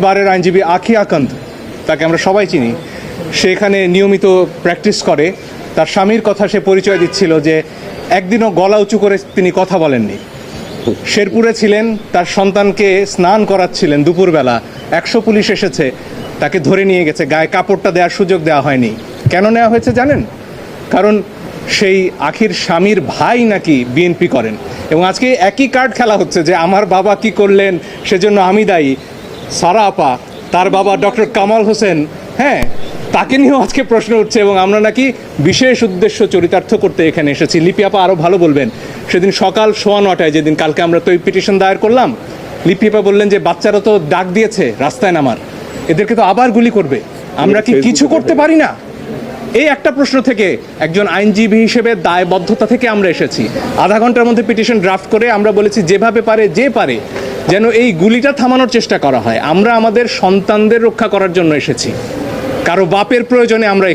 বারের আইনজীবী আখি আকন্দ, তাকে আমরা সবাই চিনি, সেখানে নিয়মিত প্র্যাকটিস করে। তার স্বামীর কথা সে পরিচয় দিচ্ছিল যে একদিনও গলা উঁচু করে তিনি কথা বলেননি। শেরপুরে ছিলেন, তার সন্তানকে স্নান করাচ্ছিলেন দুপুরবেলা, 100 পুলিশ এসেছে, তাকে ধরে নিয়ে গেছে, গায়ে কাপড়টা দেওয়ার সুযোগ দেওয়া হয়নি। কেন নেওয়া হয়েছে জানেন? কারণ সেই আখির স্বামীর ভাই নাকি বিএনপি করেন, এবং আজকে একই কার্ড খেলা হচ্ছে যে আমার বাবা কি করলেন সেজন্য আমি দায়ী। সারা আপা, তার বাবা ডক্টর কামাল হোসেন, হ্যাঁ, তাকে নিয়েও আজকে প্রশ্ন উঠছে, এবং আমরা নাকি বিশেষ উদ্দেশ্য চরিতার্থ করতে এখানে এসেছি। লিপি আপা আরও ভালো বলবেন। সেদিন সকাল 9:15 যেদিন কালকে আমরা তো এই পিটিশন দায়ের করলাম, লিপি আপা বললেন যে বাচ্চারা তো ডাক দিয়েছে রাস্তায় নামার, এদেরকে তো আবার গুলি করবে, আমরা কি কিছু করতে পারি না? এই একটা প্রশ্ন থেকে একজন আইনজীবী হিসেবে দায়বদ্ধতা থেকে আমরা এসেছি। আধা ঘন্টার মধ্যে পিটিশন ড্রাফট করে আমরা বলেছি যেভাবে পারে যে পারে যেন এই গুলিটা থামানোর চেষ্টা করা হয়। আমরা আমাদের সন্তানদের রক্ষা করার জন্য এসেছি, কারো বাপের প্রয়োজনে আমরা